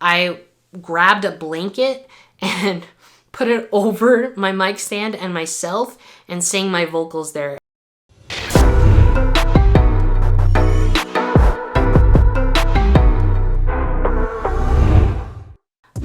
I grabbed a blanket and put it over my mic stand and myself and sang my vocals there.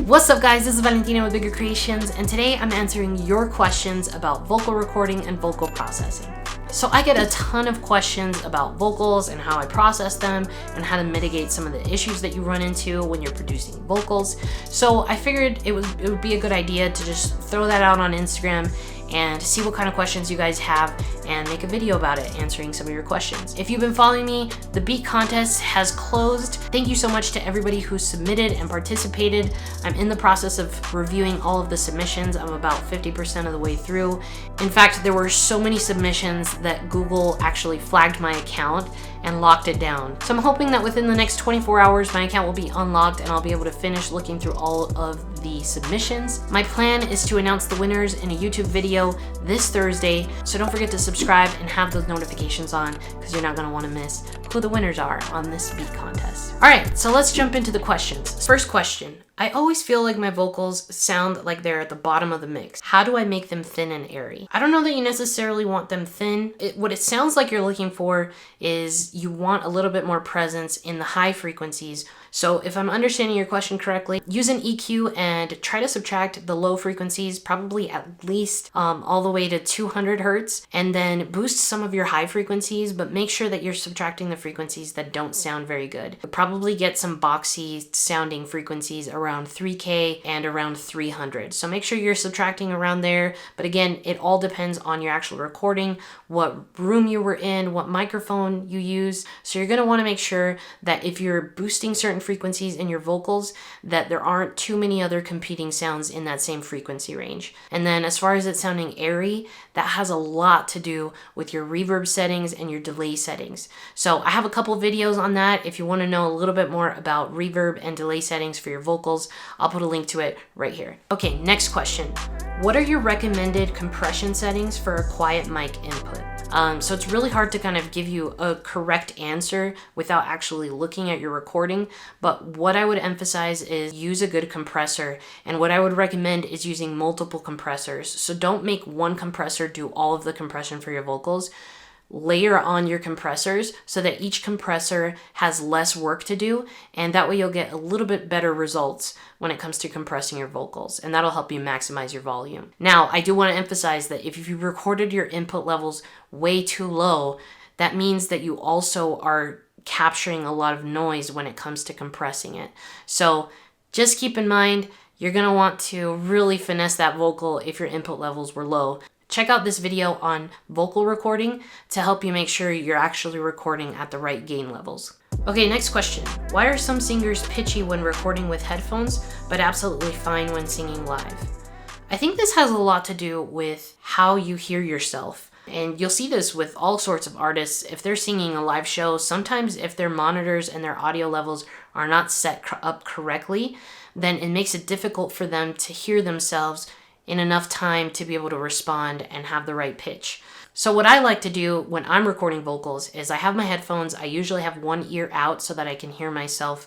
What's up guys, this is Valentina with Bigger Creations, and today I'm answering your questions about vocal recording and vocal processing. So I get a ton of questions about vocals and how I process them and how to mitigate some of the issues that you run into when you're producing vocals. So I figured it would be a good idea to just throw that out on Instagram and see what kind of questions you guys have and make a video about it, answering some of your questions. If you've been following me, the beat contest has closed. Thank you so much to everybody who submitted and participated. I'm in the process of reviewing all of the submissions. I'm about 50% of the way through. In fact, there were so many submissions that Google actually flagged my account and locked it down. So I'm hoping that within the next 24 hours, my account will be unlocked and I'll be able to finish looking through all of the submissions. My plan is to announce the winners in a YouTube video this Thursday, so don't forget to subscribe and have those notifications on because you're not gonna wanna miss who the winners are on this beat contest. All right, so let's jump into the questions. First question. I always feel like my vocals sound like they're at the bottom of the mix. How do I make them thin and airy? I don't know that you necessarily want them thin. What it sounds like you're looking for is you want a little bit more presence in the high frequencies. So if I'm understanding your question correctly, use an EQ and try to subtract the low frequencies, probably at least all the way to 200 hertz, and then boost some of your high frequencies, but make sure that you're subtracting the frequencies that don't sound very good. You'll probably get some boxy sounding frequencies around 3K and around 300. So make sure you're subtracting around there. But again, it all depends on your actual recording, what room you were in, what microphone you use. So you're gonna wanna make sure that if you're boosting certain frequencies in your vocals, that there aren't too many other competing sounds in that same frequency range. And then as far as it sounding airy, that has a lot to do with your reverb settings and your delay settings. So I have a couple videos on that. If you wanna know a little bit more about reverb and delay settings for your vocals, I'll put a link to it right here. Okay, next question. What are your recommended compression settings for a quiet mic input? So it's really hard to kind of give you a correct answer without actually looking at your recording, but what I would emphasize is use a good compressor, and what I would recommend is using multiple compressors. So don't make one compressor do all of the compression for your vocals. Layer on your compressors so that each compressor has less work to do, and that way you'll get a little bit better results when it comes to compressing your vocals, and that'll help you maximize your volume. Now, I do want to emphasize that if you recorded your input levels way too low, that means that you also are capturing a lot of noise when it comes to compressing it. So just keep in mind, you're going to want to really finesse that vocal if your input levels were low. Check out this video on vocal recording to help you make sure you're actually recording at the right gain levels. Okay, next question. Why are some singers pitchy when recording with headphones, but absolutely fine when singing live? I think this has a lot to do with how you hear yourself. And you'll see this with all sorts of artists. If they're singing a live show, sometimes if their monitors and their audio levels are not set up correctly, then it makes it difficult for them to hear themselves in enough time to be able to respond and have the right pitch. So what I like to do when I'm recording vocals is I have my headphones. I usually have one ear out so that I can hear myself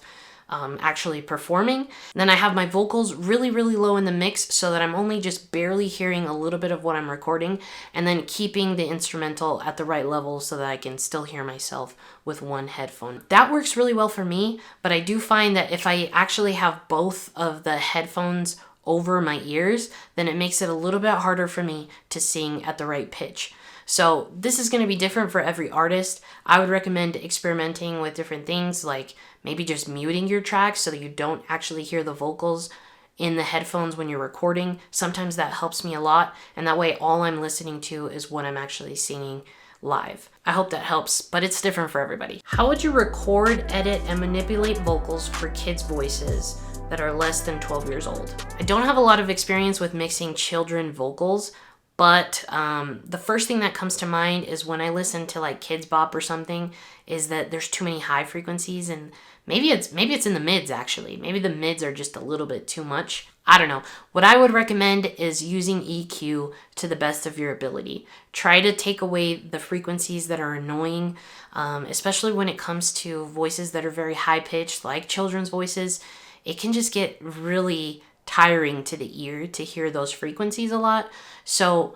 actually performing. And then I have my vocals really, really low in the mix so that I'm only just barely hearing a little bit of what I'm recording, and then keeping the instrumental at the right level so that I can still hear myself with one headphone. That works really well for me, but I do find that if I actually have both of the headphones over my ears, then it makes it a little bit harder for me to sing at the right pitch. So this is going to be different for every artist. I would recommend experimenting with different things, like maybe just muting your tracks so that you don't actually hear the vocals in the headphones when you're recording. Sometimes that helps me a lot, and that way all I'm listening to is what I'm actually singing live. I hope that helps, but it's different for everybody. How would you record, edit, and manipulate vocals for kids' voices that are less than 12 years old? I don't have a lot of experience with mixing children vocals, but the first thing that comes to mind is when I listen to like Kids Bop or something, is that there's too many high frequencies, and maybe it's in the mids actually. Maybe the mids are just a little bit too much. I don't know. What I would recommend is using EQ to the best of your ability. Try to take away the frequencies that are annoying, especially when it comes to voices that are very high pitched, like children's voices. it can just get really tiring to the ear to hear those frequencies a lot. So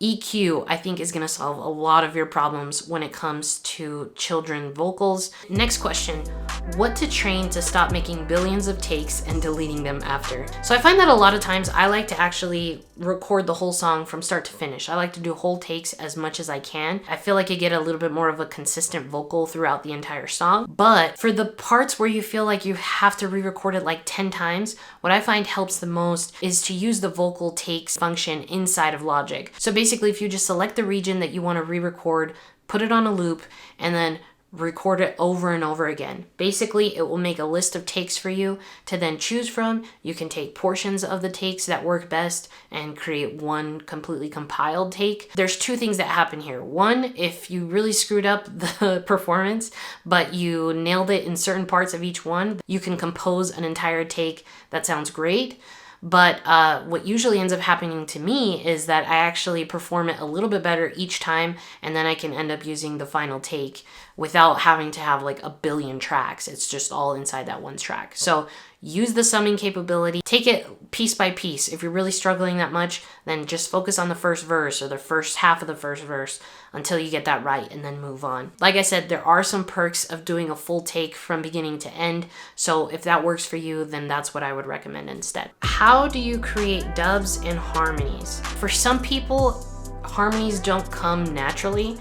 EQ, I think, is going to solve a lot of your problems when it comes to children vocals. Next question, what to train to stop making billions of takes and deleting them after? So I find that a lot of times I like to actually record the whole song from start to finish. I like to do whole takes as much as I can. I feel like you get a little bit more of a consistent vocal throughout the entire song. But for the parts where you feel like you have to re-record it like 10 times, what I find helps the most is to use the vocal takes function inside of Logic. So basically, if you just select the region that you want to re-record, put it on a loop, and then record it over and over again. Basically, it will make a list of takes for you to then choose from. You can take portions of the takes that work best and create one completely compiled take. There's two things that happen here. One, if you really screwed up the performance, but you nailed it in certain parts of each one, you can compose an entire take that sounds great. But what usually ends up happening to me is that I actually perform it a little bit better each time, and then I can end up using the final take without having to have like a billion tracks. It's just all inside that one track. So use the summing capability. Take it piece by piece. If you're really struggling that much, then just focus on the first verse or the first half of the first verse until you get that right, and then move on. Like I said, there are some perks of doing a full take from beginning to end. So if that works for you, then that's what I would recommend instead. How do you create dubs and harmonies? For some people, harmonies don't come naturally.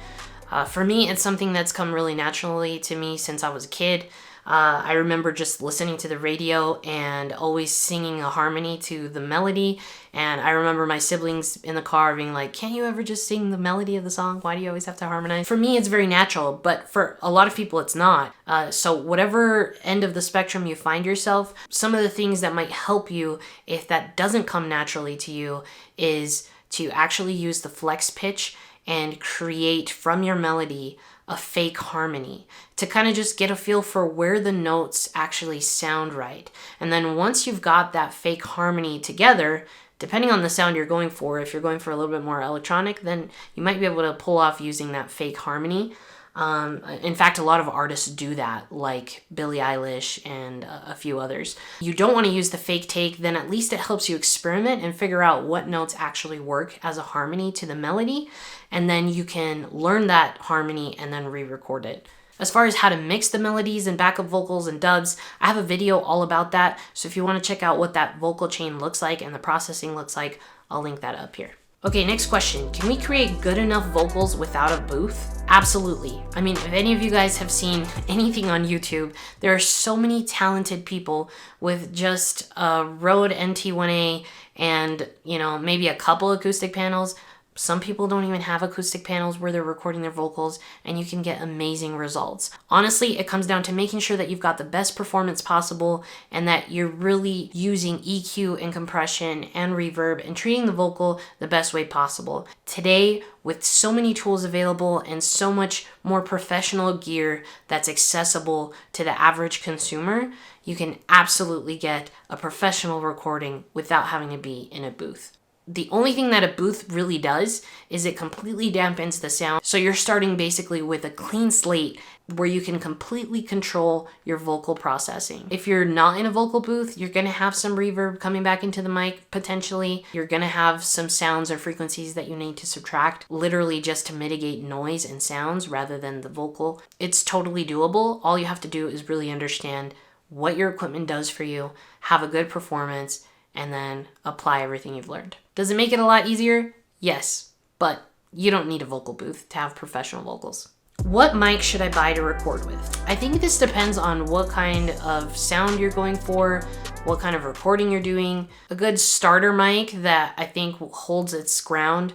For me, it's something that's come really naturally to me since I was a kid. I remember just listening to the radio and always singing a harmony to the melody. And I remember my siblings in the car being like, can't you ever just sing the melody of the song? Why do you always have to harmonize? For me, it's very natural, but for a lot of people, it's not. So whatever end of the spectrum you find yourself, some of the things that might help you if that doesn't come naturally to you is to actually use the flex pitch and create from your melody a fake harmony to kind of just get a feel for where the notes actually sound right. And then once you've got that fake harmony together, depending on the sound you're going for, if you're going for a little bit more electronic, then you might be able to pull off using that fake harmony. In fact, a lot of artists do that, like Billie Eilish and a few others. You don't want to use the fake take, then at least it helps you experiment and figure out what notes actually work as a harmony to the melody, and then you can learn that harmony and then re-record it. As far as how to mix the melodies and backup vocals and dubs, I have a video all about that, so if you want to check out what that vocal chain looks like and the processing looks like, I'll link that up here. Okay, next question. Can we create good enough vocals without a booth? Absolutely. I mean, if any of you guys have seen anything on YouTube, there are so many talented people with just a Rode NT1A and, maybe a couple acoustic panels. Some people don't even have acoustic panels where they're recording their vocals, and you can get amazing results. Honestly, it comes down to making sure that you've got the best performance possible and that you're really using EQ and compression and reverb and treating the vocal the best way possible. Today, with so many tools available and so much more professional gear that's accessible to the average consumer, you can absolutely get a professional recording without having to be in a booth. The only thing that a booth really does is it completely dampens the sound. So you're starting basically with a clean slate where you can completely control your vocal processing. If you're not in a vocal booth, you're gonna have some reverb coming back into the mic potentially. You're gonna have some sounds or frequencies that you need to subtract, literally just to mitigate noise and sounds rather than the vocal. It's totally doable. All you have to do is really understand what your equipment does for you, have a good performance, and then apply everything you've learned. Does it make it a lot easier? Yes, but you don't need a vocal booth to have professional vocals. What mic should I buy to record with? I think this depends on what kind of sound you're going for, what kind of recording you're doing. A good starter mic that I think holds its ground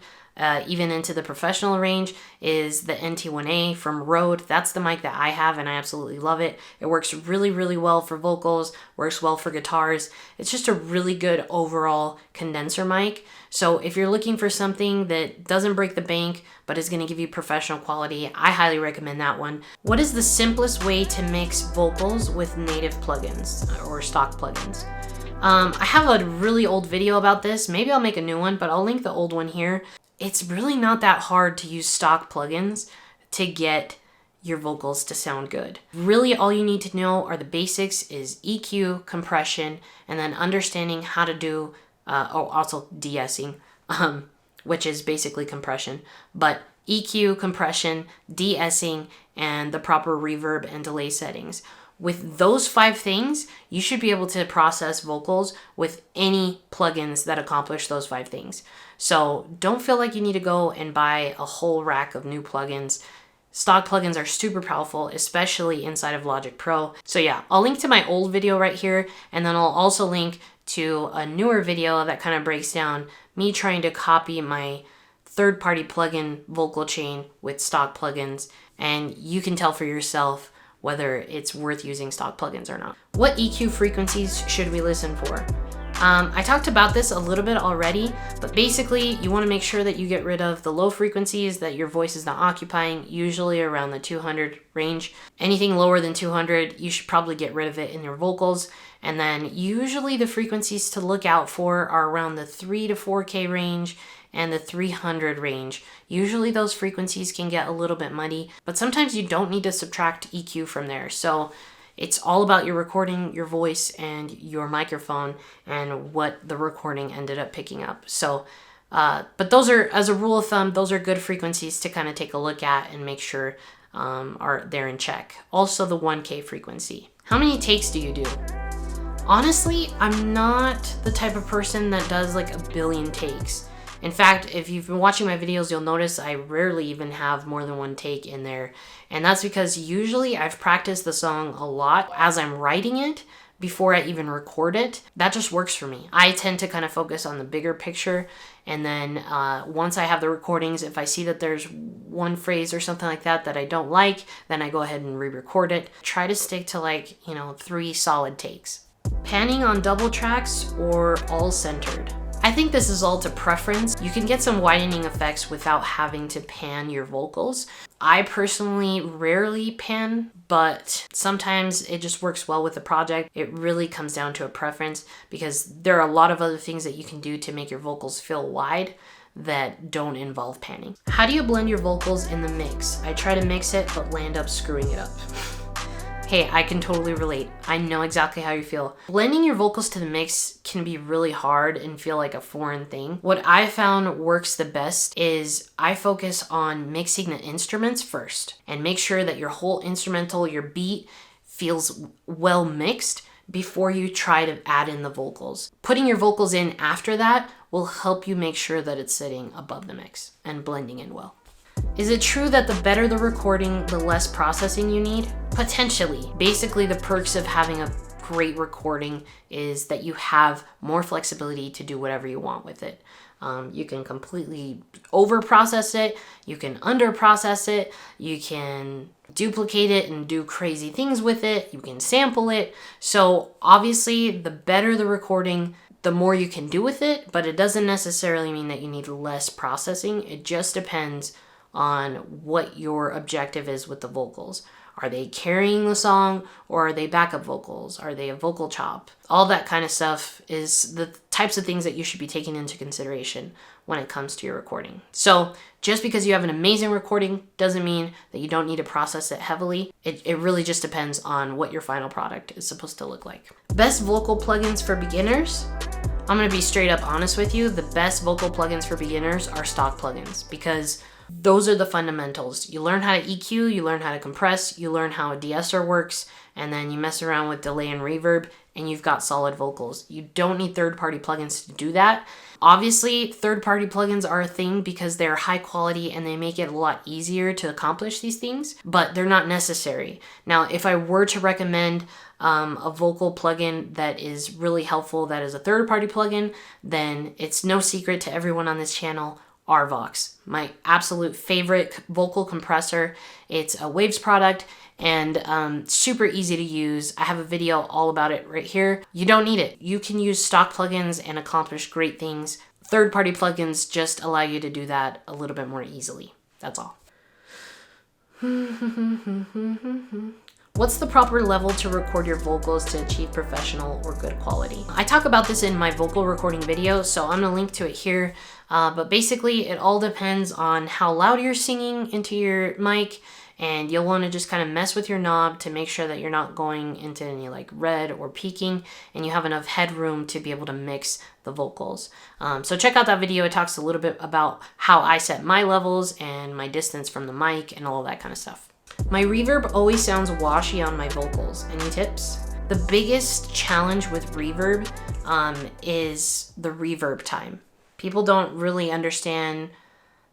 even into the professional range is the NT1A from Rode. That's the mic that I have and I absolutely love it. It works really, really well for vocals, works well for guitars. It's just a really good overall condenser mic. So if you're looking for something that doesn't break the bank but is gonna give you professional quality, I highly recommend that one. What is the simplest way to mix vocals with native plugins or stock plugins? I have a really old video about this. Maybe I'll make a new one, but I'll link the old one here. It's really not that hard to use stock plugins to get your vocals to sound good. Really, all you need to know are the basics is EQ, compression, and then understanding how to do, also de-essing, which is basically compression, but EQ, compression, de-essing, and the proper reverb and delay settings. With those 5 things, you should be able to process vocals with any plugins that accomplish those 5 things. So don't feel like you need to go and buy a whole rack of new plugins. Stock plugins are super powerful, especially inside of Logic Pro. So yeah, I'll link to my old video right here, and then I'll also link to a newer video that kind of breaks down me trying to copy my third-party plugin vocal chain with stock plugins, and you can tell for yourself whether it's worth using stock plugins or not. What EQ frequencies should we listen for? I talked about this a little bit already, but basically you want to make sure that you get rid of the low frequencies that your voice is not occupying, usually around the 200 range. Anything lower than 200, you should probably get rid of it in your vocals. And then usually the frequencies to look out for are around the 3 to 4K range and the 300 range. Usually those frequencies can get a little bit muddy, but sometimes you don't need to subtract EQ from there. So it's all about your recording, your voice, and your microphone, and what the recording ended up picking up. So, but those are, as a rule of thumb, those are good frequencies to kind of take a look at and make sure they're in check. Also the 1K frequency. How many takes do you do? Honestly, I'm not the type of person that does like a billion takes. In fact, if you've been watching my videos, you'll notice I rarely even have more than 1 take in there. And that's because usually I've practiced the song a lot as I'm writing it before I even record it. That just works for me. I tend to kind of focus on the bigger picture. And then once I have the recordings, if I see that there's one phrase or something like that that I don't like, then I go ahead and re-record it. Try to stick to like, 3 solid takes. Panning on double tracks or all centered? I think this is all to preference. You can get some widening effects without having to pan your vocals. I personally rarely pan, but sometimes it just works well with the project. It really comes down to a preference because there are a lot of other things that you can do to make your vocals feel wide that don't involve panning. How do you blend your vocals in the mix? I try to mix it, but land up screwing it up. Hey, I can totally relate. I know exactly how you feel. Blending your vocals to the mix can be really hard and feel like a foreign thing. What I found works the best is I focus on mixing the instruments first and make sure that your whole instrumental, your beat, feels well mixed before you try to add in the vocals. Putting your vocals in after that will help you make sure that it's sitting above the mix and blending in well. Is it true that the better the recording, the less processing you need? Potentially. Basically, the perks of having a great recording is that you have more flexibility to do whatever you want with it. You can completely over-process it, you can under-process it, you can duplicate it and do crazy things with it, you can sample it. So obviously, the better the recording, the more you can do with it, but it doesn't necessarily mean that you need less processing. It just depends on what your objective is with the vocals. Are they carrying the song, or are they backup vocals? Are they a vocal chop? All that kind of stuff is the types of things that you should be taking into consideration when it comes to your recording. So just because you have an amazing recording doesn't mean that you don't need to process it heavily. It really just depends on what your final product is supposed to look like. Best vocal plugins for beginners? I'm gonna be straight up honest with you. The best vocal plugins for beginners are stock plugins because those are the fundamentals. You learn how to EQ, you learn how to compress, you learn how a de-esser works, and then you mess around with delay and reverb, and you've got solid vocals. You don't need third-party plugins to do that. Obviously, third-party plugins are a thing because they're high quality and they make it a lot easier to accomplish these things, but they're not necessary. Now, if I were to recommend a vocal plugin that is really helpful, that is a third-party plugin, then it's no secret to everyone on this channel, RVox, my absolute favorite vocal compressor. It's a Waves product and super easy to use. I have a video all about it right here. You don't need it. You can use stock plugins and accomplish great things. Third-party plugins just allow you to do that a little bit more easily. That's all. What's the proper level to record your vocals to achieve professional or good quality? I talk about this in my vocal recording video, so I'm gonna link to it here. But basically, it all depends on how loud you're singing into your mic and you'll want to just kind of mess with your knob to make sure that you're not going into any like red or peaking, and you have enough headroom to be able to mix the vocals. So check out that video. It talks a little bit about how I set my levels and my distance from the mic and all of that kind of stuff. My reverb always sounds washy on my vocals. Any tips? The biggest challenge with reverb is the reverb time. People don't really understand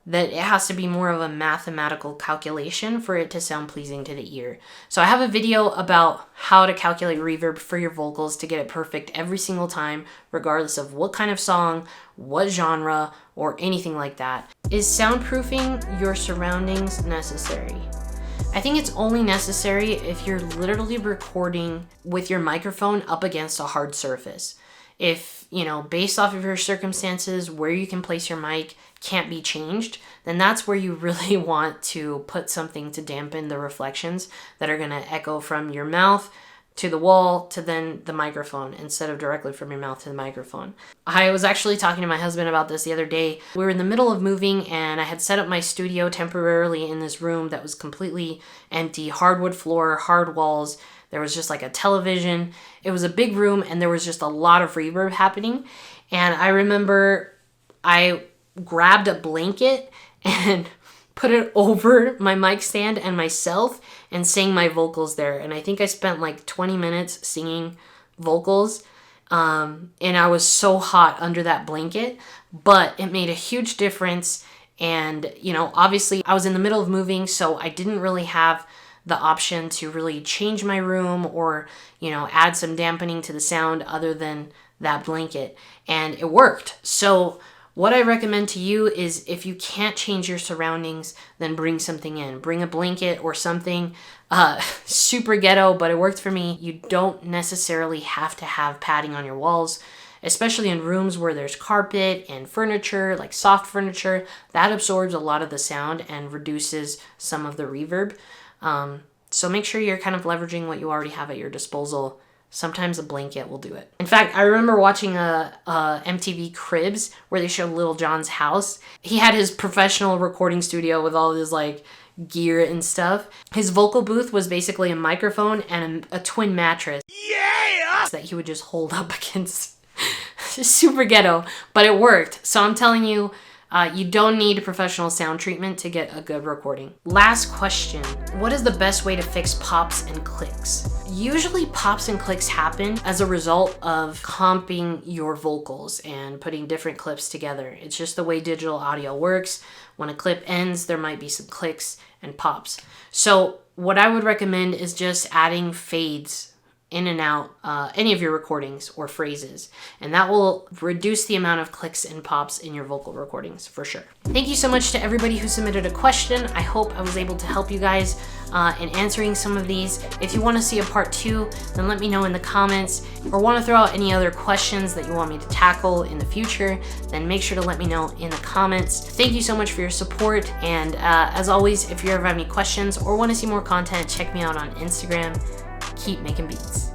that it has to be more of a mathematical calculation for it to sound pleasing to the ear. So I have a video about how to calculate reverb for your vocals to get it perfect every single time, regardless of what kind of song, what genre, or anything like that. Is soundproofing your surroundings necessary? I think it's only necessary if you're literally recording with your microphone up against a hard surface. If, you know, based off of your circumstances, where you can place your mic can't be changed, then that's where you really want to put something to dampen the reflections that are going to echo from your mouth to the wall to then the microphone instead of directly from your mouth to the microphone. I was actually talking to my husband about this the other day. We were in the middle of moving and I had set up my studio temporarily in this room that was completely empty, hardwood floor, hard walls. There was just like a television. It was a big room and there was just a lot of reverb happening. And I remember I grabbed a blanket and put it over my mic stand and myself and sang my vocals there. And I think I spent like 20 minutes singing vocals. And I was so hot under that blanket, but it made a huge difference. And, you know, obviously I was in the middle of moving, so I didn't really have the option to really change my room or, you know, add some dampening to the sound other than that blanket. And it worked. So what I recommend to you is if you can't change your surroundings, then bring something in. Bring a blanket or something. Super ghetto, but it worked for me. You don't necessarily have to have padding on your walls, especially in rooms where there's carpet and furniture, like soft furniture. That absorbs a lot of the sound and reduces some of the reverb. So make sure you're kind of leveraging what you already have at your disposal. Sometimes a blanket will do it. In fact, I remember watching a MTV Cribs where they showed Lil Jon's house. He had his professional recording studio with all his like gear and stuff. His vocal booth was basically a microphone and a twin mattress. Yeah! That he would just hold up against. Super ghetto, but it worked. So I'm telling you, you don't need professional sound treatment to get a good recording. Last question. What is the best way to fix pops and clicks? Usually pops and clicks happen as a result of comping your vocals and putting different clips together. It's just the way digital audio works. When a clip ends, there might be some clicks and pops. So what I would recommend is just adding fades in and out any of your recordings or phrases, and that will reduce the amount of clicks and pops in your vocal recordings for sure. Thank you so much to everybody who submitted a question. I hope I was able to help you guys in answering some of these. If you want to see a part 2, then let me know in the comments, or want to throw out any other questions that you want me to tackle in the future, then make sure to let me know in the comments. Thank you so much for your support, and as always, if you ever have any questions or want to see more content, check me out on Instagram. Keep making beats.